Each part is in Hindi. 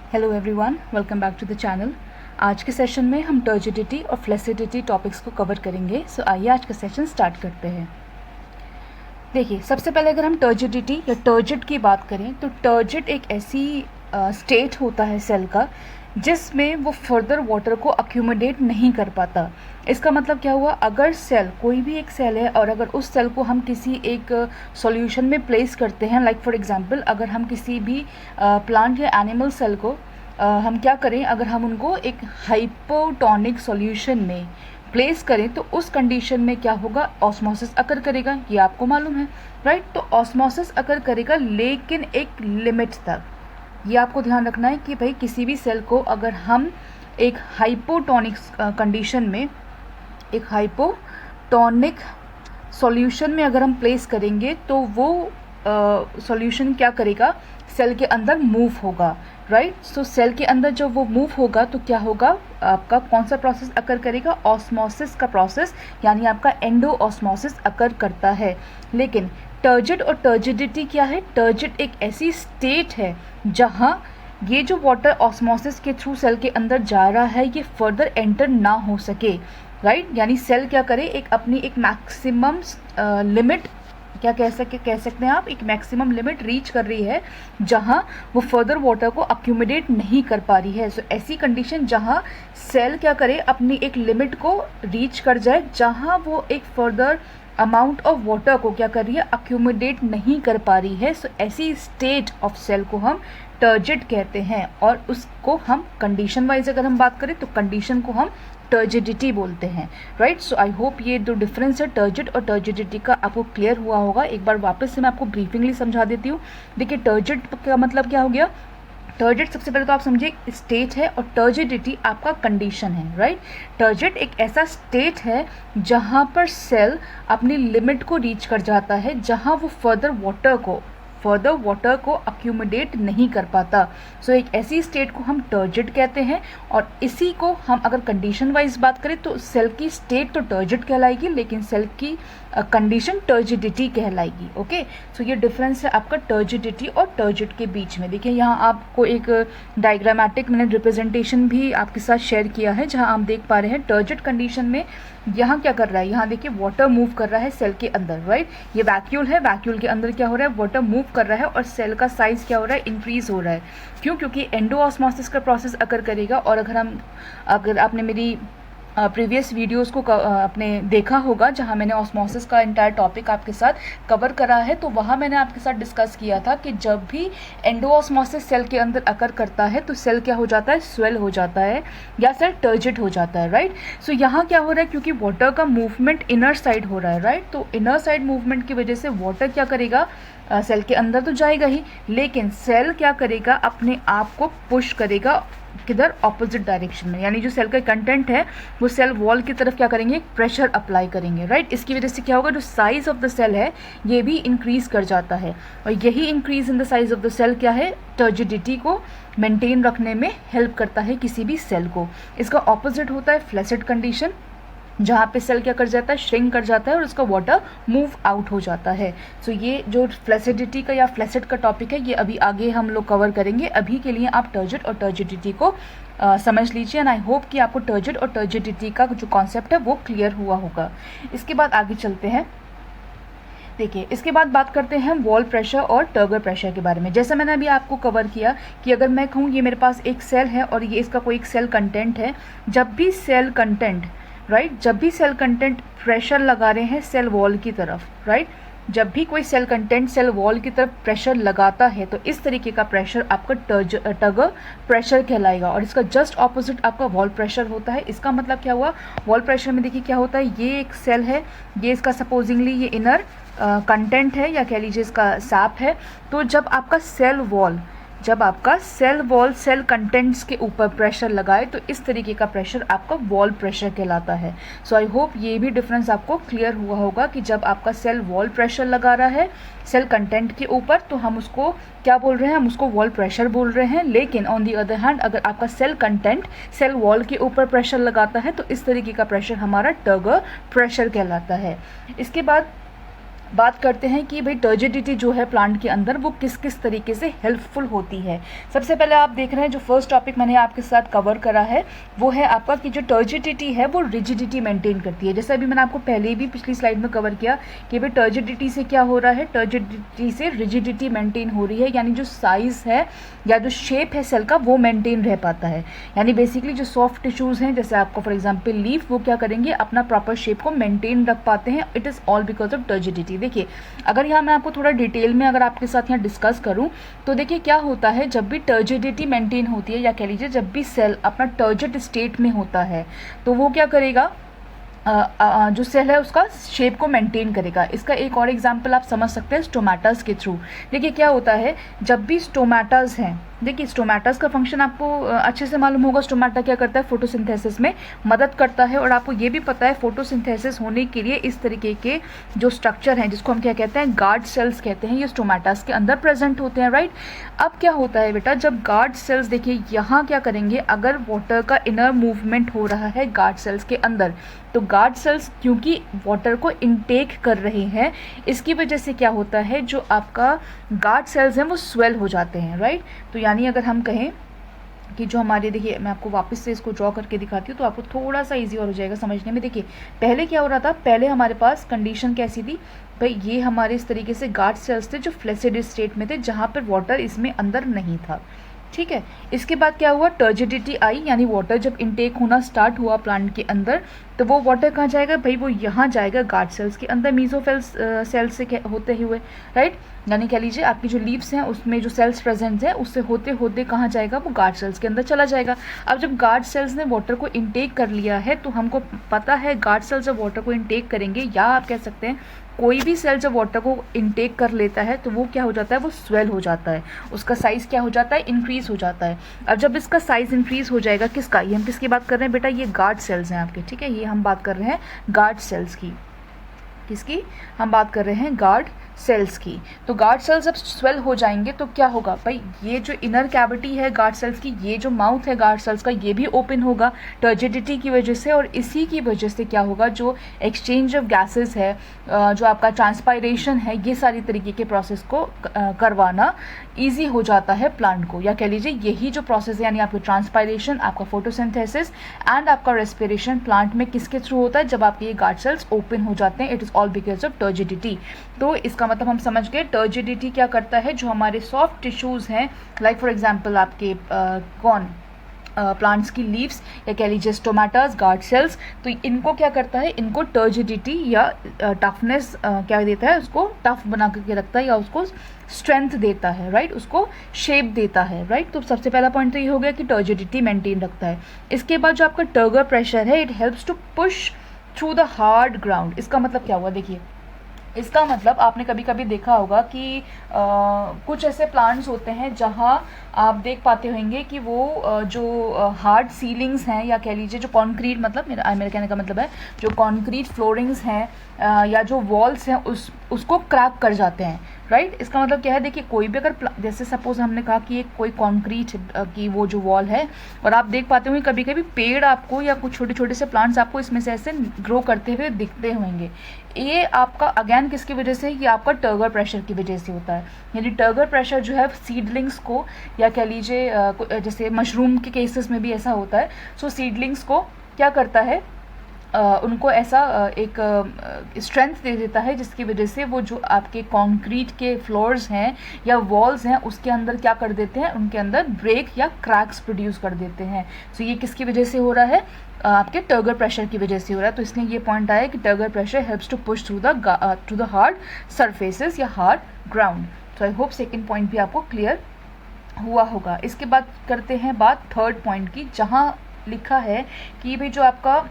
Hello everyone, welcome back to the channel. आज के सेशन में हम टर्जिडिटी और फ्लैसिडिटी टॉपिक्स को कवर करेंगे। सो आइए आज का सेशन स्टार्ट करते हैं। देखिए, सबसे पहले अगर हम टर्जिडिटी या टर्जिड की बात करें तो टर्जिड एक ऐसी स्टेट होता है सेल का जिसमें वो फर्दर वाटर को अक्यूमुलेट नहीं कर पाता। इसका मतलब क्या हुआ, अगर सेल कोई भी एक सेल है और अगर उस सेल को हम किसी एक सॉल्यूशन में प्लेस करते हैं, लाइक फॉर एग्जांपल अगर हम किसी भी प्लांट या एनिमल सेल को हम क्या करें, अगर हम उनको एक हाइपोटोनिक सॉल्यूशन में प्लेस करें तो उस कंडीशन में क्या होगा, ऑस्मोसिस अकर करेगा। ये आपको मालूम है, राइट। तो ऑस्मोसिस अकर करेगा लेकिन एक लिमिट तक। ये आपको ध्यान रखना है कि भाई किसी भी सेल को अगर हम एक हाइपोटोनिक कंडीशन में, एक हाइपोटोनिक सॉल्यूशन में अगर हम प्लेस करेंगे तो वो सॉल्यूशन क्या करेगा, सेल के अंदर मूव होगा, राइट। सो सेल के अंदर जब वो मूव होगा तो क्या होगा, आपका कौन सा प्रोसेस अकर करेगा, ऑस्मोसिस का प्रोसेस, यानी आपका एंडो ऑस्मोसिस अकर करता है। लेकिन टर्जिड और टर्जिडिटी क्या है, टर्जिड एक ऐसी स्टेट है जहाँ ये जो वाटर ऑस्मोसिस के थ्रू सेल के अंदर जा रहा है ये फर्दर एंटर ना हो सके, राइट। यानी सेल क्या करे, एक अपनी एक मैक्सिमम लिमिट, क्या कह सकते हैं आप, एक मैक्सिमम लिमिट रीच कर रही है जहां वो फर्दर वाटर को अक्यूमुलेट नहीं कर पा रही है। सो ऐसी कंडीशन जहां सेल क्या करे, अपनी एक लिमिट को रीच कर जाए जहां वो एक फर्दर अमाउंट ऑफ वाटर को क्या कर रही है, अक्यूमुलेट नहीं कर पा रही है। सो ऐसी स्टेट ऑफ सेल को हम टर्जिड कहते हैं और उसको हम कंडीशन वाइज अगर हम बात करें तो कंडीशन को हम टर्जिडिटी बोलते हैं, राइट। सो आई होप ये जो डिफरेंस है टर्जिड और टर्जिडिटी का आपको क्लियर हुआ होगा। एक बार वापस से मैं आपको ब्रीफिंगली समझा देती हूँ। देखिए, टर्जिड का मतलब क्या हो गया, टर्जिड सबसे पहले तो आप समझिए स्टेट है और टर्जिडिटी आपका कंडीशन है, राइट। टर्जिड एक ऐसा स्टेट है जहाँ पर सेल अपनी लिमिट को रीच कर जाता है, जहाँ वो फर्दर वाटर को अक्यूमुलेट नहीं कर पाता। सो एक ऐसी स्टेट को हम टर्जिड कहते हैं और इसी को हम अगर कंडीशन वाइज बात करें तो सेल की स्टेट तो टर्जिड कहलाएगी लेकिन सेल की कंडीशन टर्जिडिटी कहलाएगी। ओके, सो ये डिफरेंस है आपका टर्जिडिटी और टर्जिड के बीच में। देखिए, यहाँ आपको एक डायग्रामेटिक मैंने रिप्रेजेंटेशन भी आपके साथ शेयर किया है जहाँ आप देख पा रहे हैं टर्जिड कंडीशन में यहाँ क्या कर रहा है, यहाँ देखिए वाटर मूव कर रहा है सेल के अंदर, राइट। ये वैक्यूल है, वैक्यूल के अंदर क्या हो रहा है, वाटर मूव कर रहा है और सेल का साइज क्या हो रहा है, इंक्रीज हो रहा है। क्यों, क्योंकि एंडो ऑस्मोसिस का प्रोसेस अकर करेगा। और अगर आपने मेरी प्रीवियस वीडियोस को आपने देखा होगा जहां मैंने ऑस्मोसिस का एंटायर टॉपिक आपके साथ कवर करा है, तो वहां मैंने आपके साथ डिस्कस किया था कि जब भी एंडो ऑस्मोसिस सेल के अंदर अकर करता है तो सेल क्या हो जाता है, स्वेल हो जाता है या सेल टर्जिड हो जाता है, राइट। सो यहाँ क्या हो रहा है, क्योंकि वाटर का मूवमेंट इनर साइड हो रहा है, राइट। तो इनर साइड मूवमेंट की वजह से वाटर क्या करेगा, सेल के अंदर तो जाएगा ही लेकिन सेल क्या करेगा, अपने आप को पुश करेगा किधर, ऑपोजिट डायरेक्शन में। यानी जो सेल का कंटेंट है वो सेल वॉल की तरफ क्या करेंगे, प्रेशर अप्लाई करेंगे, राइट। इसकी वजह से क्या होगा, जो साइज ऑफ द सेल है ये भी इंक्रीज कर जाता है और यही increase in the size of the cell क्या है, टर्जिडिटी को मेंटेन रखने में हेल्प करता है किसी भी सेल को। इसका ऑपोजिट होता है फ्लैसिड कंडीशन, जहाँ पे सेल क्या कर जाता है, श्रिंक कर जाता है और उसका वाटर मूव आउट हो जाता है। सो ये जो फ्लैसिडिटी का या फ्लैसिड का टॉपिक है ये अभी आगे हम लोग कवर करेंगे। अभी के लिए आप टर्जिड और टर्जिडिटी को समझ लीजिए एंड आई होप कि आपको टर्जिड और टर्जिडिटी का जो कॉन्सेप्ट है वो क्लियर हुआ होगा। इसके बाद आगे चलते हैं। देखिए, इसके बाद बात करते हैं हम वॉल प्रेशर और टर्गर प्रेशर के बारे में। जैसा मैंने अभी आपको कवर किया कि अगर मैं कहूँ ये मेरे पास एक सेल है और ये इसका कोई एक सेल कंटेंट है, जब भी सेल कंटेंट, राइट, जब भी सेल कंटेंट प्रेशर लगा रहे हैं सेल वॉल की तरफ, राइट, जब भी कोई सेल कंटेंट सेल वॉल की तरफ प्रेशर लगाता है तो इस तरीके का प्रेशर आपका टर्गर प्रेशर कहलाएगा और इसका जस्ट ऑपोजिट आपका वॉल प्रेशर होता है। इसका मतलब क्या हुआ, वॉल प्रेशर में देखिए क्या होता है, ये एक सेल है, ये इसका सपोजिंगली ये इनर कंटेंट है या कह लीजिए इसका सैप है। तो जब आपका सेल वॉल सेल कंटेंट्स के ऊपर प्रेशर लगाए तो इस तरीके का प्रेशर आपका वॉल प्रेशर कहलाता है। सो आई होप ये भी डिफरेंस आपको क्लियर हुआ होगा कि जब आपका सेल वॉल प्रेशर लगा रहा है सेल कंटेंट के ऊपर तो हम उसको क्या बोल रहे हैं, हम उसको वॉल प्रेशर बोल रहे हैं। लेकिन ऑन दी अदर हैंड अगर आपका सेल कंटेंट सेल वॉल के ऊपर प्रेशर लगाता है तो इस तरीके का प्रेशर हमारा टर्गर प्रेशर कहलाता है। इसके बाद बात करते हैं कि भाई टर्जिडिटी जो है प्लांट के अंदर वो किस किस तरीके से हेल्पफुल होती है। सबसे पहले आप देख रहे हैं जो फर्स्ट टॉपिक मैंने आपके साथ कवर करा है वो है आपका कि जो टर्जिडिटी है वो रिजिडिटी मेंटेन करती है। जैसे अभी मैंने आपको पहले भी पिछली स्लाइड में कवर किया कि भाई टर्जिडिटी से क्या हो रहा है, टर्जिडिटी से रिजिडिटी मेंटेन हो रही है, यानी जो साइज़ है या जो शेप है सेल का वो मेंटेन रह पाता है। यानी बेसिकली जो सॉफ्ट टिश्यूज़ हैं जैसे आपको फॉर एग्जांपल लीफ, वो क्या करेंगे अपना प्रॉपर शेप को मेंटेन रख पाते हैं। It is all because of turgidity. देखिए अगर यहाँ मैं आपको थोड़ा डिटेल में अगर आपके साथ यहाँ डिस्कस करूँ तो देखिए क्या होता है, जब भी टर्जिडिटी मेंटेन होती है या कह लीजिए जब भी सेल अपना टर्जिड स्टेट में होता है तो वो क्या करेगा, जो सेल है उसका शेप को मेंटेन करेगा। इसका एक और एग्जांपल आप समझ सकते हैं स्टोमेटास के थ्रू। देखिए क्या होता है जब भी स्टोमेटास हैं, देखिए स्टोमेटास का फंक्शन आपको अच्छे से मालूम होगा। स्टोमेटा क्या करता है, फोटोसिंथेसिस में मदद करता है। और आपको ये भी पता है फोटोसिंथेसिस होने के लिए इस तरीके के जो स्ट्रक्चर हैं जिसको हम क्या कहते हैं, गार्ड सेल्स कहते हैं, ये स्टोमेटास के अंदर प्रेजेंट होते हैं, राइट। अब क्या होता है बेटा, जब गार्ड सेल्स, देखिए यहाँ क्या करेंगे, अगर वाटर का इनर मूवमेंट हो रहा है गार्ड सेल्स के अंदर तो गार्ड सेल्स क्योंकि वाटर को इनटेक कर रहे हैं इसकी वजह से क्या होता है, जो आपका गार्ड सेल्स हैं वो स्वेल हो जाते हैं, राइट। तो यानी अगर हम कहें कि जो हमारे, देखिए मैं आपको वापस से इसको ड्रॉ करके दिखाती हूँ तो आपको थोड़ा सा इजी और हो जाएगा समझने में। देखिए पहले क्या हो रहा था, पहले हमारे पास कंडीशन कैसी थी भाई, ये हमारे इस तरीके से गार्ड सेल्स थे जो फ्लैसिड स्टेट में थे जहाँ पर वाटर इसमें अंदर नहीं था, ठीक है। इसके बाद क्या हुआ, टर्जिडिटी आई, यानी वाटर जब इनटेक होना स्टार्ट हुआ प्लांट के अंदर तो वो वाटर कहाँ जाएगा भाई, वो यहाँ जाएगा गार्ड सेल्स के अंदर मीजोफिल सेल्स से होते हुए, राइट। यानी कह लीजिए आपकी जो लीव्स हैं उसमें जो सेल्स प्रेजेंट हैं उससे होते होते कहाँ जाएगा, वो गार्ड सेल्स के अंदर चला जाएगा। अब जब गार्ड सेल्स ने वाटर को इनटेक कर लिया है तो हमको पता है गार्ड सेल्स जब वाटर को इनटेक करेंगे, या आप कह सकते हैं कोई भी सेल जब वाटर को इनटेक कर लेता है तो वो क्या हो जाता है, वो स्वेल हो जाता है, उसका साइज़ क्या हो जाता है, इंक्रीज़ हो जाता है। अब जब इसका साइज़ इंक्रीज़ हो जाएगा, किसका, ये हम किसकी बात कर रहे हैं बेटा, ये गार्ड सेल्स हैं आपके, ठीक है। ये हम बात कर रहे हैं गार्ड सेल्स की, किसकी हम बात कर रहे हैं, गार्ड सेल्स की। तो गार्ड सेल्स जब स्वेल हो जाएंगे तो क्या होगा भाई, ये जो इनर कैविटी है गार्ड सेल्स की, ये जो माउथ है गार्ड सेल्स का, ये भी ओपन होगा टर्जिडिटी की वजह से। और इसी की वजह से क्या होगा, जो एक्सचेंज ऑफ गैसेस है, जो आपका ट्रांसपायरेशन है, ये सारी तरीके के प्रोसेस को करवाना ईजी हो जाता है प्लांट को। या कह लीजिए यही जो प्रोसेस है, यानी आपका ट्रांसपायरेशन, आपका फोटोसिंथेसिस एंड आपका रेस्पिरेशन प्लांट में किसके थ्रू होता है, जब आपके ये गार्ड सेल्स ओपन हो जाते हैं। It is all because of turgidity. तो इसका मतलब हम समझ गए टर्जिडिटी क्या करता है, जो हमारे सॉफ्ट टिश्यूज़ हैं, लाइक फॉर एग्जांपल आपके प्लांट्स की लीव्स या कह लीजिए स्टोमेटास, गार्ड सेल्स, तो इनको क्या करता है, इनको टर्जिडिटी या टफनेस क्या देता है, उसको टफ बना करके रखता है या उसको स्ट्रेंथ देता है, राइट, उसको शेप देता है, राइट। तो सबसे पहला पॉइंट तो ये हो गया कि टर्जिडिटी मेंटेन रखता है। इसके बाद जो आपका टर्गर प्रेशर है, it helps to push through the hard ground. इसका मतलब क्या हुआ, देखिए इसका मतलब आपने कभी कभी देखा होगा कि कुछ ऐसे प्लांट्स होते हैं जहाँ आप देख पाते होंगे कि वो जो हार्ड सीलिंग्स हैं या कह लीजिए जो कंक्रीट, मतलब मेरे कहने का मतलब है जो कंक्रीट फ्लोरिंग्स हैं या जो वॉल्स हैं उसको क्रैक कर जाते हैं, राइट। इसका मतलब क्या है, देखिए कोई भी अगर जैसे सपोज हमने कहा कि एक कोई कंक्रीट की वो जो वॉल है और आप देख पाते होंगे कभी कभी पेड़ आपको या कुछ छोटे छोटे से प्लांट्स आपको इसमें से ऐसे ग्रो करते हुए दिखते होंगे। ये आपका अगेन किसकी वजह से, ये आपका टर्गर प्रेशर की वजह से होता है। यानी टर्गर प्रेशर जो है सीडलिंग्स को या कह लीजिए जैसे मशरूम के केसेस में भी ऐसा होता है, सो सीडलिंग्स को क्या करता है, उनको ऐसा एक स्ट्रेंथ दे देता है जिसकी वजह से वो जो आपके कंक्रीट के फ्लोर्स हैं या वॉल्स हैं उसके अंदर क्या कर देते हैं, उनके अंदर ब्रेक या क्रैक्स प्रोड्यूस कर देते हैं। सो ये किसकी वजह से हो रहा है, आपके टर्गर प्रेशर की वजह से हो रहा है। तो इसलिए ये पॉइंट आया कि turgor pressure helps to push through the hard surfaces या हार्ड ग्राउंड। तो आई होप सेकेंड पॉइंट भी आपको क्लियर हुआ होगा। इसके बाद करते हैं बात थर्ड पॉइंट की, जहाँ लिखा है कि भाई जो आपका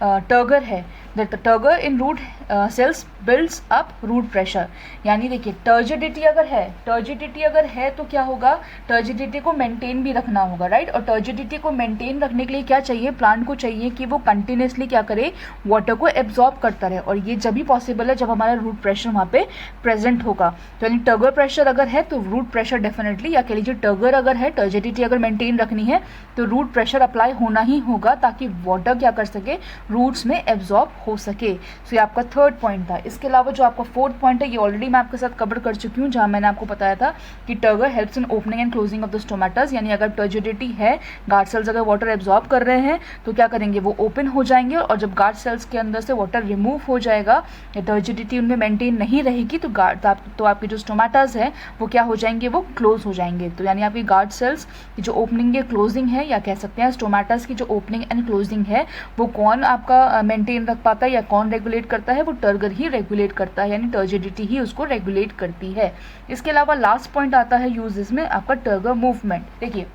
टर्गर है, the turgor in root cells builds up root pressure. यानी देखिए टर्जिडिटी अगर है तो क्या होगा, टर्जिडिटी को मेंटेन भी रखना होगा, राइट। और टर्जिडिटी को मेंटेन रखने के लिए क्या चाहिए, प्लांट को चाहिए कि वो कंटिन्यूसली क्या करे, वाटर को एब्जॉर्ब करता रहे। और ये जब भी पॉसिबल है जब हमारा रूट प्रेशर वहाँ पे प्रेजेंट होगा। तो यानी टर्गर प्रेशर अगर है तो रूट प्रेशर डेफिनेटली, या कह लीजिए टर्गर अगर है, टर्जिडिटी अगर मेंटेन रखनी है तो रूट प्रेशर अप्लाई होना ही होगा ताकि वाटर क्या कर सके, रूट्स में एब्जॉर्ब हो सके। सो ये आपका थर्ड पॉइंट था। इसके अलावा जो आपका फोर्थ पॉइंट है ये ऑलरेडी मैं आपके साथ कवर कर चुकी हूँ, जहाँ मैंने आपको बताया था कि turgor helps in opening and closing of the stomatas, यानी अगर टर्जिडिटी है, गार्ड सेल्स अगर वाटर एब्जॉर्ब कर रहे हैं तो क्या करेंगे, वो ओपन हो जाएंगे, और जब गार्ड सेल्स के अंदर से वाटर रिमूव हो जाएगा या टर्जिडिटी उनमें मेंटेन नहीं रहेगी तो आपके जो स्टोमेटास है वो क्या हो जाएंगे, वो क्लोज हो जाएंगे। तो यानी आपकी गार्ड सेल्स की जो ओपनिंग या क्लोजिंग है, या कह सकते हैं स्टोमेटास की जो ओपनिंग एंड क्लोजिंग है, वो कौन आपका मेंटेन रख पाता है या कौन रेगुलेट करता है, वो टर्गर ही रेगुलेट करता है, यानी टर्जिडिटी ही उसको रेगुलेट करती है। इसके अलावा लास्ट पॉइंट आता है यूजेस में आपका टर्गर मूवमेंट। देखिए,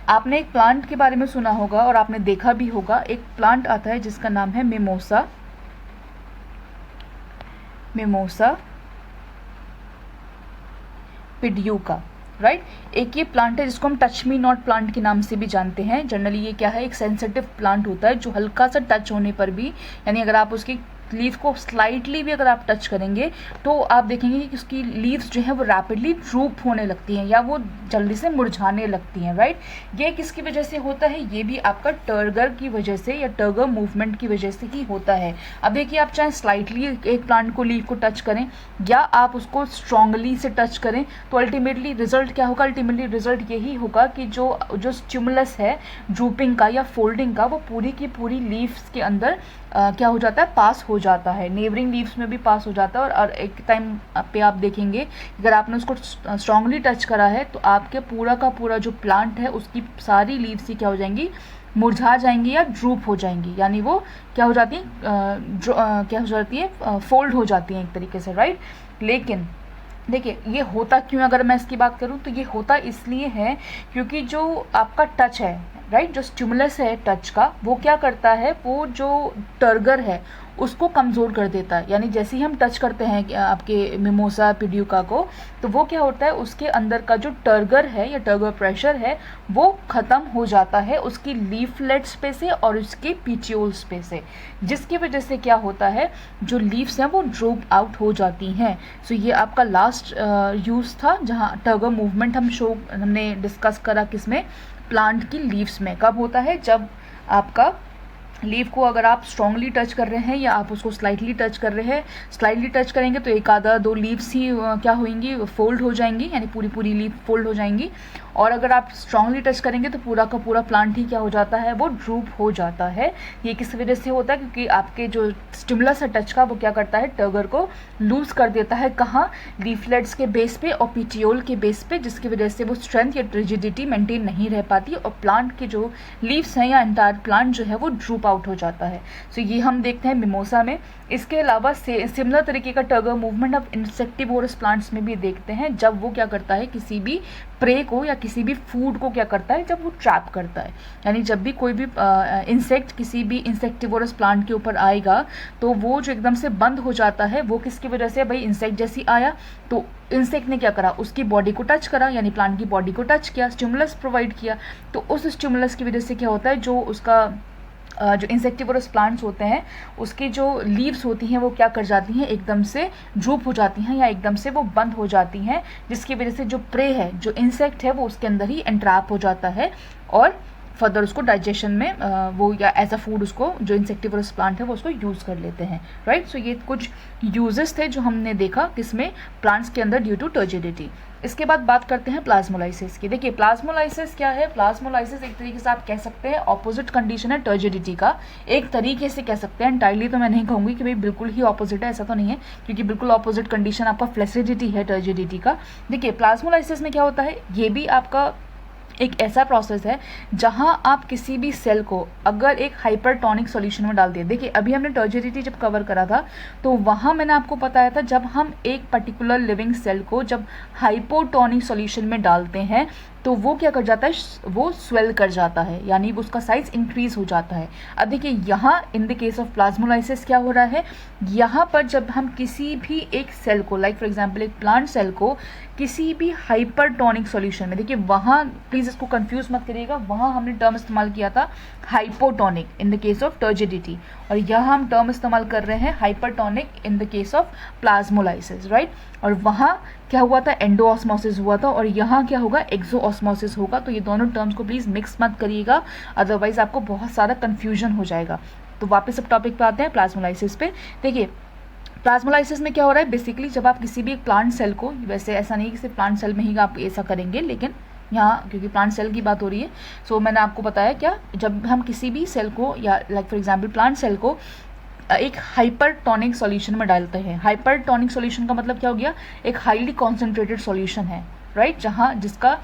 आपने एक प्लांट के बारे में सुना होगा और आपने देखा भी होगा, एक प्लांट आता है जिसका नाम है मिमोसा पिड्यूका, राइट। एक ये प्लांट है जिसको हम टच मी नॉट प्लांट के नाम से भी जानते हैं। जनरली ये क्या है, एक सेंसिटिव प्लांट होता है जो हल्का सा टच होने पर भी, यानी अगर आप उसकी लीफ को स्लाइटली भी अगर आप टच करेंगे तो आप देखेंगे कि उसकी लीव्स जो है वो रैपिडली ड्रूप होने लगती हैं या वो जल्दी से मुरझाने लगती हैं, राइट। ये किसकी वजह से होता है, ये भी आपका टर्गर की वजह से या टर्गर मूवमेंट की वजह से ही होता है। अब देखिए, आप चाहे स्लाइटली एक प्लांट को, लीफ को टच करें या आप उसको स्ट्रांगली से टच करें, तो अल्टीमेटली रिजल्ट क्या होगा, अल्टीमेटली रिजल्ट यही होगा कि जो स्टिमुलस है ड्रूपिंग का या फोल्डिंग का, वो पूरी की पूरी लीव्स के अंदर क्या हो जाता है, पास हो जाता है, नेबरिंग लीव्स में भी पास हो जाता है। और एक टाइम पे आप देखेंगे अगर आपने उसको स्ट्रांगली टच करा है तो आपके पूरा का पूरा जो प्लांट है उसकी सारी लीव्स ही क्या हो जाएंगी, मुरझा जाएंगी या ड्रूप हो जाएंगी, यानी वो क्या हो जाती है, फोल्ड हो जाती हैं एक तरीके से, राइट। लेकिन देखिए, ये होता क्यों, अगर मैं इसकी बात करूं तो ये होता इसलिए है क्योंकि जो आपका टच है, राइट, जो स्टिमुलस है टच का, वो क्या करता है, वो जो टर्गर है उसको कमज़ोर कर देता है। यानी जैसे ही हम टच करते हैं आपके मिमोसा पिड्यूका को, तो वो क्या होता है, उसके अंदर का जो टर्गर है या टर्गर प्रेशर है वो ख़त्म हो जाता है उसकी लीफलेट्स पे से और उसके पीटियोल्स पे से, जिसकी वजह से क्या होता है, जो लीव्स हैं वो ड्रूप आउट हो जाती हैं। सो ये आपका लास्ट यूज़ था जहाँ टर्गर मूवमेंट हमने डिस्कस करा, किसमें, प्लांट की लीव्स में। कब होता है, जब आपका लीफ को अगर आप स्ट्रांगली टच कर रहे हैं या आप उसको स्लाइटली टच कर रहे हैं, स्लाइटली टच करेंगे तो एक आधा दो लीव्स ही क्या होंगी, फोल्ड हो जाएंगी, यानी पूरी पूरी लीफ फोल्ड हो जाएंगी। और अगर आप स्ट्रांगली टच करेंगे तो पूरा का पूरा प्लांट ही क्या हो जाता है, वो ड्रूप हो जाता है। ये किस वजह से होता है, क्योंकि आपके जो स्टिमुलस है टच का, वो क्या करता है, टर्गर को लूज कर देता है, कहाँ, लीफलेट्स के बेस पे और पीटियोल के बेस पे, जिसकी वजह से वो स्ट्रेंथ या रिजिडिटी मेंटेन नहीं रह पाती और प्लांट के जो लीव्स हैं या एंटायर प्लांट जो है वो ड्रूप आउट हो जाता है। सो ये हम देखते हैं मिमोसा में। इसके अलावा सिमिलर तरीके का टर्गर मूवमेंट अब इंसेक्टिवोरस प्लांट्स में भी देखते हैं, जब वो क्या करता है, किसी भी प्रे को या किसी भी फूड को क्या करता है, जब वो ट्रैप करता है। यानी जब भी कोई भी इंसेक्ट किसी भी इंसेक्टिवोरस प्लांट के ऊपर आएगा तो वो जो एकदम से बंद हो जाता है, वो किसकी वजह से, भाई इंसेक्ट जैसी आया तो इंसेक्ट ने क्या करा, उसकी बॉडी को टच करा, यानी प्लांट की बॉडी को टच किया, स्टिमुलस प्रोवाइड किया। तो उस स्टिमुलस की वजह से क्या होता है, जो उसका जो इंसेक्टिवोरस प्लांट्स होते हैं उसकी जो लीव्स होती हैं वो क्या कर जाती हैं, एकदम से ड्रूप हो जाती हैं या एकदम से वो बंद हो जाती हैं, जिसकी वजह से जो प्रे है, जो इंसेक्ट है, वो उसके अंदर ही एंट्रैप हो जाता है और फर्दर उसको डाइजेशन में वो या एज अ फूड उसको, जो इंसेक्टिवोरस प्लांट है वो उसको यूज़ कर लेते हैं, राइट। सो ये कुछ यूजेस थे जो हमने देखा किसमें, प्लांट्स के अंदर ड्यू टू टर्जिडिटी। इसके बाद बात करते हैं प्लाज्मोलाइसिस की। देखिए, प्लाज्मोलाइसिस क्या है, प्लाज्मोलाइसिस एक तरीके से आप कह सकते हैं ऑपोजिट कंडीशन है टर्जिडिटी का, एक तरीके से कह सकते हैं। एंटायरली तो मैं नहीं कहूँगी कि भाई बिल्कुल ही ऑपोजिट है, ऐसा तो नहीं है, क्योंकि बिल्कुल ऑपोजिट कंडीशन आपका फ्लेसिडिटी है टर्जिडिटी का। देखिए, प्लाज्मोलाइसिस में क्या होता है, ये भी आपका एक ऐसा प्रोसेस है जहां आप किसी भी सेल को अगर एक हाइपरटोनिक सॉल्यूशन में डाल दिए। देखिए, अभी हमने टर्जिडिटी जब कवर करा था तो वहां मैंने आपको बताया था, जब हम एक पर्टिकुलर लिविंग सेल को जब हाइपोटोनिक सॉल्यूशन में डालते हैं तो वो क्या कर जाता है, वो स्वेल कर जाता है, यानी उसका साइज इंक्रीज हो जाता है। अब देखिए, यहाँ in the case of plasmolysis क्या हो रहा है, यहाँ पर जब हम किसी भी एक सेल को, लाइक फॉर एग्जांपल एक प्लांट सेल को किसी भी हाइपरटोनिक सॉल्यूशन में, देखिए वहाँ प्लीज़ इसको कंफ्यूज मत करिएगा, वहाँ हमने टर्म इस्तेमाल किया था hypotonic in the case of turgidity, और यहाँ हम टर्म इस्तेमाल कर रहे हैं hypertonic in the case of plasmolysis, right. और वहाँ क्या हुआ था, एंडोऑस्मोसिस हुआ था, और यहाँ क्या होगा, एक्सोऑस्मोसिस होगा। तो ये दोनों टर्म्स को प्लीज़ मिक्स मत करिएगा, अदरवाइज आपको बहुत सारा कन्फ्यूजन हो जाएगा। तो वापस अब टॉपिक पे आते हैं, प्लाज्मोलाइसिस पे। देखिए, प्लाज्मोलाइसिस में क्या हो रहा है, बेसिकली जब आप किसी भी एक प्लांट सेल को, वैसे ऐसा नहीं कि सिर्फ प्लांट सेल में ही आप ऐसा करेंगे, लेकिन यहाँ क्योंकि प्लांट सेल की बात हो रही है, सो मैंने आपको बताया क्या, जब हम किसी भी सेल को या like for example plant cell को एक हाइपरटोनिक सॉल्यूशन में डालते हैं। हाइपरटोनिक सॉल्यूशन का मतलब क्या हो गया, एक हाईली कॉन्सेंट्रेटेड सॉल्यूशन है, राइट, जहाँ जिसका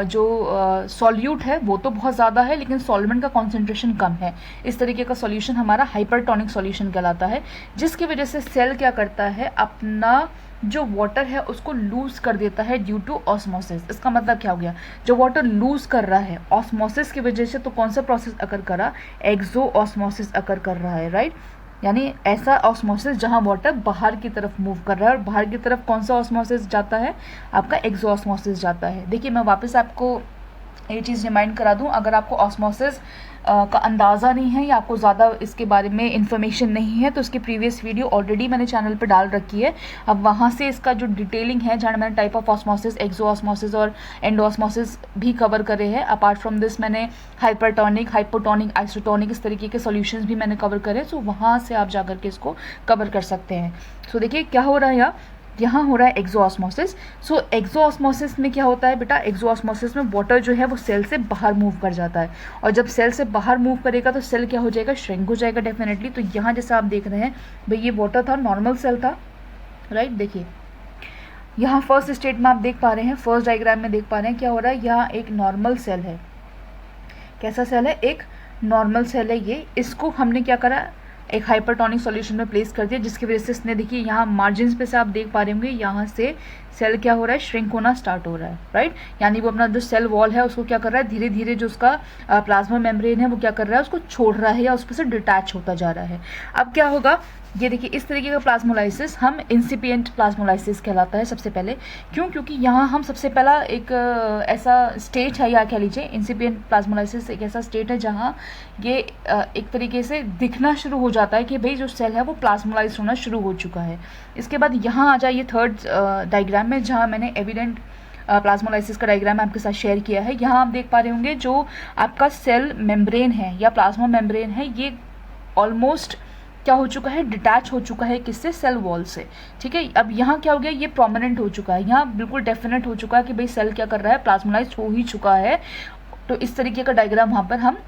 जो सॉल्यूट है वो तो बहुत ज़्यादा है लेकिन सॉल्वेंट का कॉन्सेंट्रेशन कम है। इस तरीके का सॉल्यूशन हमारा हाइपरटोनिक सॉल्यूशन कहलाता है, जिसकी वजह से सेल क्या करता है, अपना जो वाटर है उसको लूज कर देता है ड्यू टू ऑस्मोसिस। इसका मतलब क्या हो गया, जो वाटर लूज कर रहा है ऑस्मोसिस की वजह से, तो कौन सा प्रोसेस अकर कर रहा, एक्सो ऑस्मोसिस अकर कर रहा है, राइट, यानी ऐसा ऑस्मोसिस जहां वाटर बाहर की तरफ मूव कर रहा है, और बाहर की तरफ कौन सा ऑस्मोसिस जाता है, आपका एक्सो ऑस्मोसिस जाता है। देखिए मैं वापस आपको ये चीज़ रिमाइंड करा दूं, अगर आपको ऑस्मोसिस का अंदाज़ा नहीं है या आपको ज़्यादा इसके बारे में इन्फॉर्मेशन नहीं है, तो उसकी प्रीवियस वीडियो ऑलरेडी मैंने चैनल पे डाल रखी है। अब वहाँ से इसका जो डिटेलिंग है, जहाँ मैंने type of osmosis, exo osmosis और एंडोऑस्मोसिस भी कवर करे हैं। अपार्ट फ्रॉम दिस मैंने हाइपरटोनिक, हाइपोटोनिक, आइसोटोनिक, इस तरीके के सॉल्यूशंस भी मैंने कवर करे, सो वहाँ से आप जाकर के इसको कवर कर सकते हैं। सो देखिए क्या हो रहा है, यहाँ हो रहा है एक्सोऑस्मोसिस। सो एक्सोऑस्मोसिस में क्या होता है बेटा, एक्सोऑस्मोसिस में वाटर जो है वो सेल से बाहर मूव कर जाता है, और जब सेल से बाहर मूव करेगा तो सेल क्या हो जाएगा, श्रिंक हो जाएगा डेफिनेटली। तो यहाँ जैसे आप देख रहे हैं भाई, ये वाटर था, नॉर्मल सेल था, राइट। देखिए यहाँ फर्स्ट स्टेट में आप देख पा रहे हैं, फर्स्ट डायग्राम में देख पा रहे हैं क्या हो रहा है, यहाँ एक नॉर्मल सेल है। कैसा सेल है, एक नॉर्मल सेल है ये। इसको हमने क्या करा, एक हाइपरटोनिक सॉल्यूशन में प्लेस कर दिया, जिसकी वजह से इसने, देखिए यहाँ मार्जिन्स पे से आप देख पा रहे होंगे, यहाँ से सेल क्या हो रहा है, श्रिंक होना स्टार्ट हो रहा है, राइट। यानी वो अपना जो सेल वॉल है उसको क्या कर रहा है, धीरे धीरे जो उसका प्लाज्मा मेम्ब्रेन है वो क्या कर रहा है, उसको छोड़ रहा है या उस पर से डिटैच होता जा रहा है। अब क्या होगा, ये देखिए इस तरीके का प्लाज्मोलाइसिस हम इंसिपिएंट प्लाज्मोलाइसिस कहलाता है सबसे पहले। क्यों, क्योंकि यहाँ हम सबसे पहला एक ऐसा स्टेट है, या कह लीजिए इंसिपिएंट प्लाज्मोलाइसिस एक ऐसा स्टेट है जहाँ ये एक तरीके से दिखना शुरू हो जाता है कि भाई जो सेल है वो प्लाज्मोलाइज होना शुरू हो चुका है। इसके बाद यहाँ आ जाइए थर्ड डायग्राम में, जहाँ मैंने एविडेंट प्लाज्मोलाइसिस का डायग्राम आपके साथ शेयर किया है। यहाँ आप देख पा रहे होंगे जो आपका सेल मेम्ब्रेन है या प्लाज्मा मेम्ब्रेन है, ये ऑलमोस्ट क्या हो चुका है, डिटैच हो चुका है, किससे, सेल वॉल से, ठीक है। अब यहाँ क्या हो गया, ये प्रोमिनेंट हो चुका है, यहाँ बिल्कुल डेफिनेट हो चुका है कि भाई सेल क्या कर रहा है, प्लाज्मोलाइज हो ही चुका है। तो इस तरीके का डायग्राम वहाँ पर हम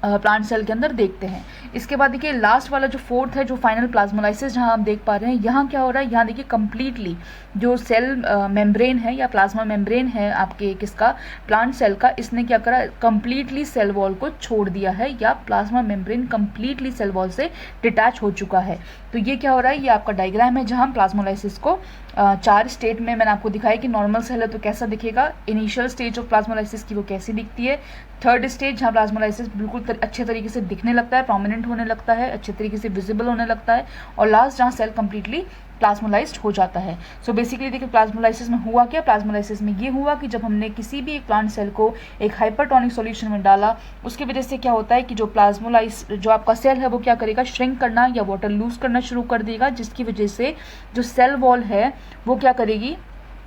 प्लांट सेल के अंदर देखते हैं। इसके बाद देखिए लास्ट वाला जो फोर्थ है, जो फाइनल प्लाज्मोलाइसिस जहाँ आप देख पा रहे हैं, यहाँ क्या हो रहा है, यहाँ देखिए कंप्लीटली जो सेल मेम्ब्रेन है या प्लाज्मा मेम्ब्रेन है आपके किसका, प्लांट सेल का, इसने क्या करा, कंप्लीटली सेल वॉल को छोड़ दिया है, या plasma membrane completely cell wall से डिटैच हो चुका है। तो ये क्या हो रहा है, ये आपका डायग्राम है जहाँ प्लाज्मोलाइसिस को 4 स्टेट में मैंने आपको दिखाया कि नॉर्मल सेल है तो कैसा दिखेगा, इनिशियल स्टेज ऑफ प्लाज्मोलाइसिस की वो कैसी दिखती है, थर्ड स्टेज जहाँ प्लाज्मोलाइसिस बिल्कुल अच्छे तरीके से दिखने लगता है, प्रोमिनेंट होने लगता है, अच्छे तरीके से विजिबल होने लगता है, और लास्ट जहाँ सेल कंप्लीटली प्लाज्मोलाइज्ड हो जाता है। सो बेसिकली देखिए प्लाज्मोलाइसिस में हुआ क्या, प्लाज्मोलाइसिस में ये हुआ कि जब हमने किसी भी एक प्लांट सेल को एक हाइपरटोनिक सॉल्यूशन में डाला, उसकी वजह से क्या होता है कि जो प्लाज्मोलाइज जो आपका सेल है वो क्या करेगा, श्रिंक करना या वाटर लूज करना शुरू कर देगा, जिसकी वजह से जो सेल वॉल है वो क्या करेगी,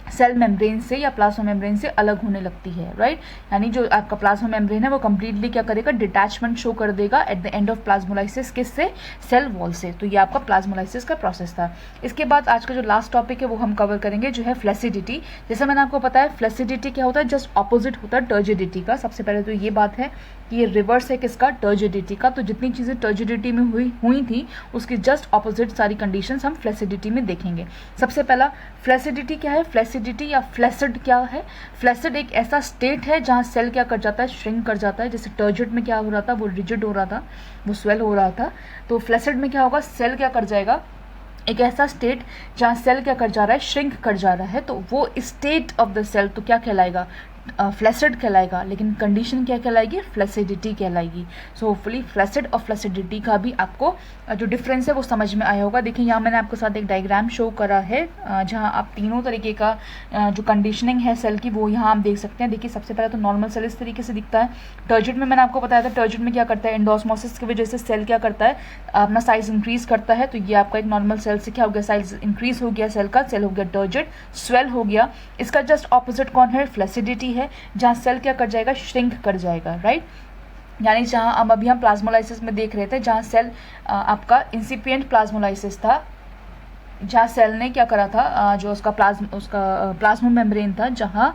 सेल मेम्ब्रेन से या प्लाज्मा मेम्ब्रेन से अलग होने लगती है, राइट। यानी जो आपका प्लाज्मा मेम्ब्रेन है वो कंप्लीटली क्या करेगा, डिटैचमेंट शो कर देगा at the end of plasmolysis, किससे, सेल वॉल से। तो ये आपका प्लाज्मोलाइसिस का प्रोसेस था। इसके बाद आज का जो लास्ट टॉपिक है वो हम कवर करेंगे, जो है फ्लैसिडिटी। जैसे मैंने आपको बताया फ्लैसिडिटी क्या होता है, जस्ट ऑपोजिट होता है टर्जिडिटी का। सबसे पहले तो ये बात है कि ये रिवर्स है किसका, टर्जिडिटी का। तो जितनी चीज़ें टर्जिडिटी में हुई थी उसकी जस्ट ऑपोजिट सारी कंडीशंस हम फ्लैसिडिटी में देखेंगे। सबसे पहला फ्लैसिडिटी क्या है, फ्लैसिडिटी या फ्लैसिड क्या है, फ्लैसिड एक ऐसा स्टेट है जहाँ सेल क्या कर जाता है, श्रिंक कर जाता है। जैसे टर्जिड में क्या हो रहा था, वो रिजिड हो रहा था, वो स्वेल हो रहा था। तो फ्लैसिड में क्या होगा, सेल क्या कर जाएगा, एक ऐसा स्टेट जहाँ सेल क्या कर जा रहा है, श्रिंक कर जा रहा है। तो वो स्टेट ऑफ द सेल तो क्या कहलाएगा, फ्लैसिड कहलाएगा, लेकिन कंडीशन क्या कहलाएगी, फ्लैसिडिटी कहलाएगी। सो होपफुली फ्लैसिड और फ्लैसिडिटी का भी आपको जो डिफरेंस है वो समझ में आया होगा। देखिए यहाँ मैंने आपके साथ एक डायग्राम शो करा है जहाँ आप तीनों तरीके का जो कंडीशनिंग है सेल की वो यहाँ आप देख सकते हैं। देखिए सबसे पहले तो नॉर्मल सेल इस तरीके से दिखता है। टर्जिड में मैंने आपको बताया था, टर्जिड में क्या करता है, एंडोस्मोसिस की वजह से सेल क्या करता है, अपना साइज इंक्रीज करता है। तो ये आपका एक नॉर्मल सेल से क्या हो गया, साइज इंक्रीज हो गया सेल का, सेल हो गया टर्जिड, स्वेल हो गया। इसका जस्ट ऑपोजिट कौन है, फ्लैसिडिटी है, जहाँ सेल क्या कर जाएगा, श्रिंक कर जाएगा, राइट। यानी जहाँ अब अभी हम प्लाज्मोलाइसिस में देख रहे थे, जहाँ सेल आपका इंसिपिएंट प्लाज्मोलाइसिस था, जहाँ सेल ने क्या करा था, जो उसका प्लाज्मा मेम्ब्रेन था, जहाँ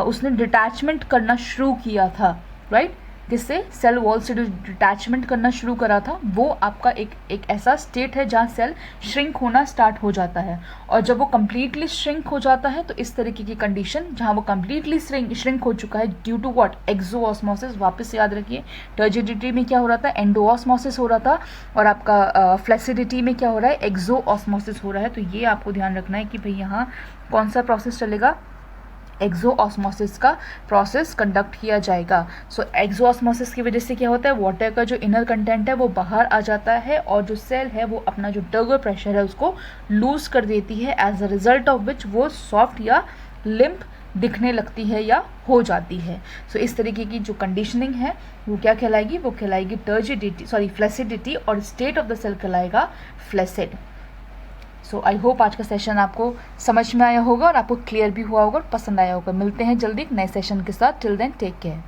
उसने डिटैचमेंट करना शुरू किया था, राइट, जिससे सेल वॉल से डिटैचमेंट करना शुरू करा था, वो आपका एक ऐसा स्टेट है जहाँ सेल श्रिंक होना स्टार्ट हो जाता है। और जब वो कम्प्लीटली श्रिंक हो जाता है तो इस तरीके की कंडीशन जहाँ वो कम्प्लीटली श्रिंक हो चुका है ड्यू टू व्हाट, एक्सोऑस्मोसिस। वापस से याद रखिए, टर्जिडिटी में क्या हो रहा था, एंडोऑस्मोसिस हो रहा था, और आपका फ्लेसिडिटी में क्या हो रहा है, एक्सोऑस्मोसिस हो रहा है। तो ये आपको ध्यान रखना है कि भाई यहाँ कौन सा प्रोसेस चलेगा, एक्सोऑस्मोसिस का प्रोसेस कंडक्ट किया जाएगा। सो एक्सोऑस्मोसिस की वजह से क्या होता है, वाटर का जो इनर कंटेंट है वो बाहर आ जाता है, और जो सेल है वो अपना जो टर्गो प्रेशर है उसको लूज कर देती है, as a result of which वो सॉफ्ट या लिम्प दिखने लगती है या हो जाती है। सो इस तरीके की जो कंडीशनिंग है वो क्या कहलाएगी, वो कहलाएगी फ्लेसिडिटी, और स्टेट ऑफ द सेल कहलाएगा फ्लेसिड। सो आई होप आज का सेशन आपको समझ में आया होगा और आपको क्लियर भी हुआ होगा और पसंद आया होगा। मिलते हैं जल्दी एक नए सेशन के साथ। Till then take care.